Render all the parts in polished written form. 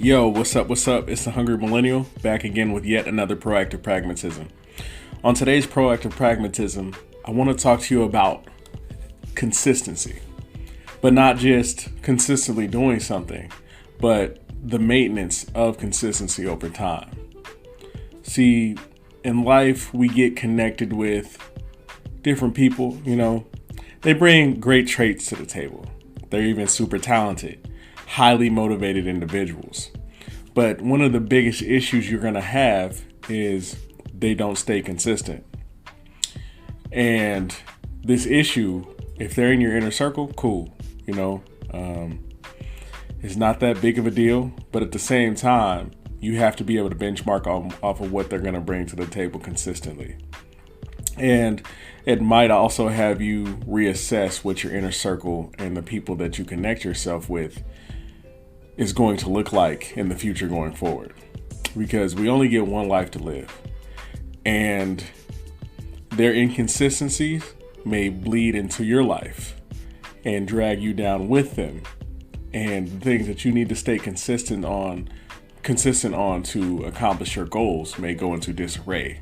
Yo, what's up? What's up? It's the Hungry Millennial back again with yet another Proactive Pragmatism. On today's Proactive Pragmatism, I want to talk to you about consistency, but not just consistently doing something, but the maintenance of consistency over time. See, in life, we get connected with different people, they bring great traits to the table. They're even super talented, highly motivated individuals. But one of the biggest issues you're going to have is they don't stay consistent. And this issue, if they're in your inner circle, cool, it's not that big of a deal. But at the same time, you have to be able to benchmark off of what they're going to bring to the table consistently. And it might also have you reassess what your inner circle and the people that you connect yourself with is going to look like in the future going forward. Because we only get one life to live. And their inconsistencies may bleed into your life and drag you down with them. And the things that you need to stay consistent on to accomplish your goals may go into disarray.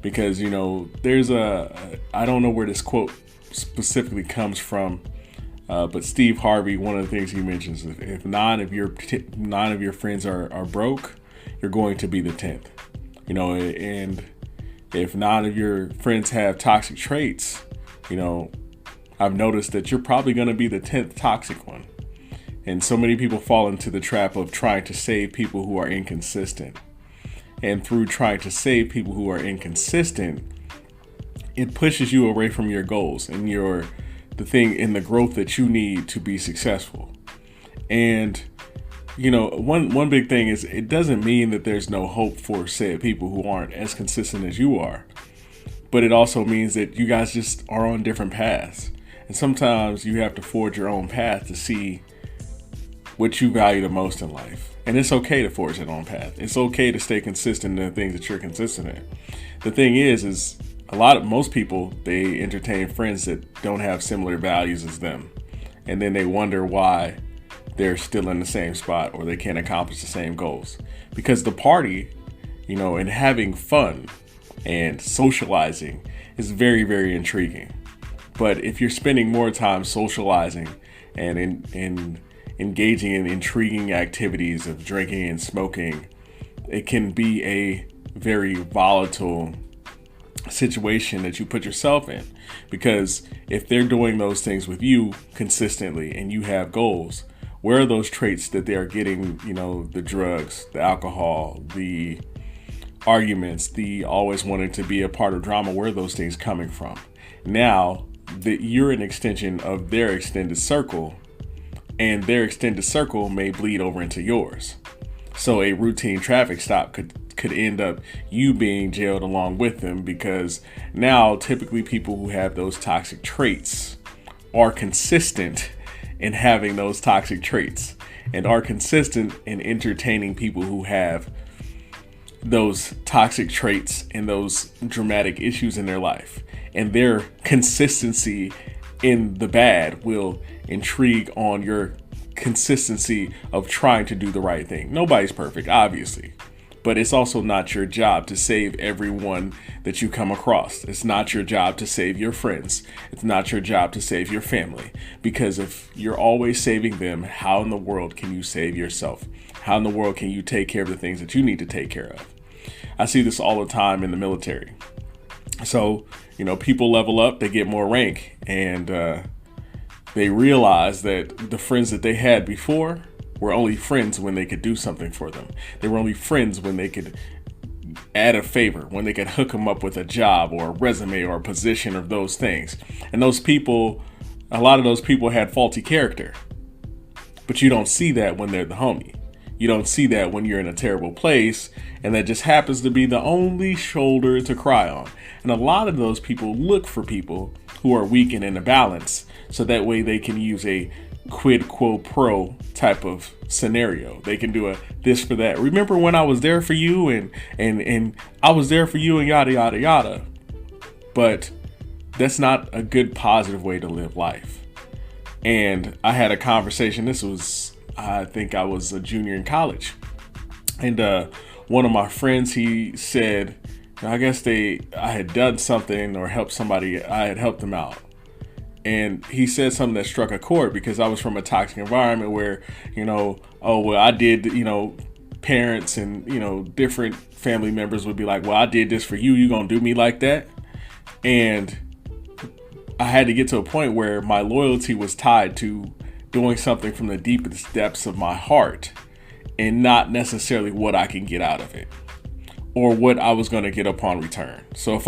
Because, there's I don't know where this quote specifically comes from, but Steve Harvey, one of the things he mentions, if nine of your friends are broke, you're going to be the 10th. And if nine of your friends have toxic traits, I've noticed that you're probably going to be the 10th toxic one. And so many people fall into the trap of trying to save people who are inconsistent. And through trying to save people who are inconsistent, it pushes you away from your goals and the thing in the growth that you need to be successful. And, one big thing is it doesn't mean that there's no hope for said people who aren't as consistent as you are. But it also means that you guys just are on different paths. And sometimes you have to forge your own path to see what you value the most in life. And it's okay to forge your own path. It's okay to stay consistent in the things that you're consistent in. The thing is most people, they entertain friends that don't have similar values as them. And then they wonder why they're still in the same spot or they can't accomplish the same goals. Because the party, and having fun and socializing is very, very intriguing. But if you're spending more time socializing and in engaging in intriguing activities of drinking and smoking, it can be a very volatile situation that you put yourself in. Because if they're doing those things with you consistently and you have goals, where are those traits that they are getting, the drugs, the alcohol, the arguments, the always wanting to be a part of drama, where are those things coming from? Now that you're an extension of their extended circle, and their extended circle may bleed over into yours. So a routine traffic stop could end up you being jailed along with them, because now typically people who have those toxic traits are consistent in having those toxic traits and are consistent in entertaining people who have those toxic traits and those dramatic issues in their life. And their consistency in the bad will intrigue on your consistency of trying to do the right thing. Nobody's perfect, obviously, but it's also not your job to save everyone that you come across. It's not your job to save your friends. It's not your job to save your family, because if you're always saving them, how in the world can you save yourself? How in the world can you take care of the things that you need to take care of? I see this all the time in the military. So, people level up, they get more rank, and they realize that the friends that they had before were only friends when they could do something for them. They were only friends when they could add a favor, when they could hook them up with a job or a resume or a position or those things. And those people, a lot of those people had faulty character. But you don't see that when they're the homie. You don't see that when you're in a terrible place, and that just happens to be the only shoulder to cry on. And a lot of those people look for people who are weak and in a balance, so that way they can use a quid quo pro type of scenario. They can do a this for that. Remember when I was there for you and I was there for you and yada, yada, yada. But that's not a good positive way to live life. And I had a conversation. This was I think I was a junior in college. And one of my friends, he said, I guess I had done something or helped somebody, I had helped them out. And he said something that struck a chord, because I was from a toxic environment where, I did, parents and, different family members would be like, well, I did this for you. You gonna do me like that? And I had to get to a point where my loyalty was tied to doing something from the deepest depths of my heart, and not necessarily what I can get out of it or what I was going to get upon return. So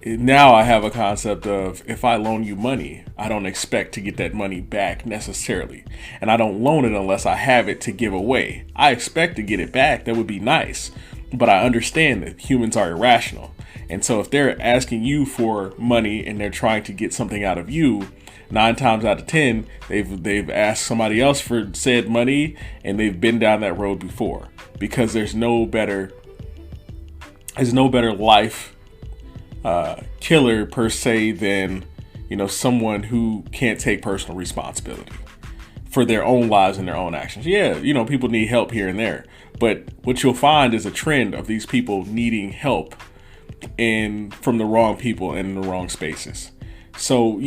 now I have a concept of, if I loan you money, I don't expect to get that money back necessarily. And I don't loan it unless I have it to give away. I expect to get it back. That would be nice. But I understand that humans are irrational. And so if they're asking you for money and they're trying to get something out of you, 9 times out of 10, they've asked somebody else for said money, and they've been down that road before, because there's no better life killer per se than someone who can't take personal responsibility for their own lives and their own actions. Yeah, people need help here and there, but what you'll find is a trend of these people needing help and from the wrong people and in the wrong spaces. So,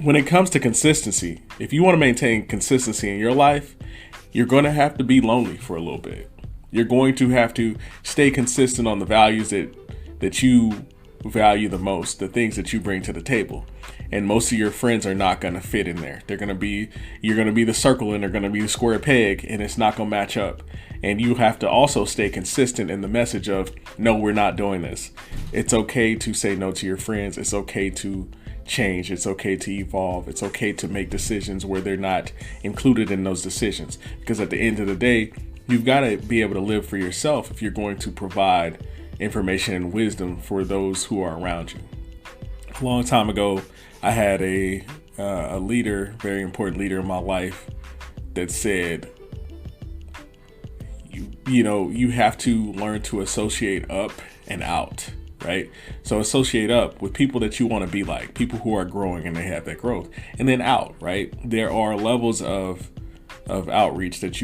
when it comes to consistency, if you want to maintain consistency in your life, you're going to have to be lonely for a little bit. You're going to have to stay consistent on the values that you value the most, the things that you bring to the table. And most of your friends are not going to fit in there. You're going to be the circle and they're going to be the square peg, and it's not going to match up. And you have to also stay consistent in the message of, no, we're not doing this. It's okay to say no to your friends. It's okay to change. It's okay to evolve. It's okay to make decisions where they're not included in those decisions. Because at the end of the day, you've got to be able to live for yourself if you're going to provide information and wisdom for those who are around you. A long time ago, I had a leader, very important leader in my life, that said, you have to learn to associate up and out, right? So associate up with people that you want to be like, people who are growing and they have that growth, and then out, right? There are levels of outreach that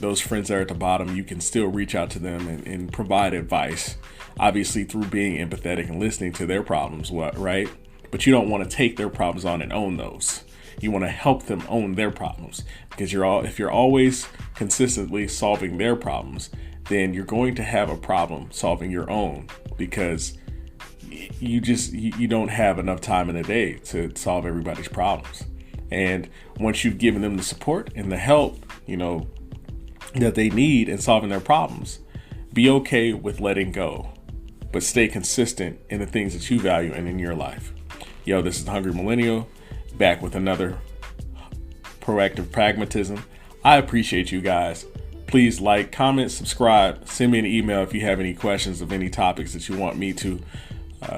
those friends that are at the bottom, you can still reach out to them and provide advice, obviously through being empathetic and listening to their problems, right? But you don't want to take their problems on and own those. You want to help them own their problems, because if you're always consistently solving their problems, then you're going to have a problem solving your own, because you don't have enough time in the day to solve everybody's problems. And once you've given them the support and the help, that they need in solving their problems, be okay with letting go, but stay consistent in the things that you value and in your life. Yo, this is the Hungry Millennial, back with another proactive pragmatism. I appreciate you guys. Please like, comment, subscribe, send me an email if you have any questions of any topics that you want me to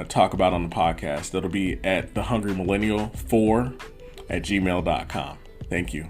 talk about on the podcast. That'll be at thehungrymillennial4@gmail.com. Thank you.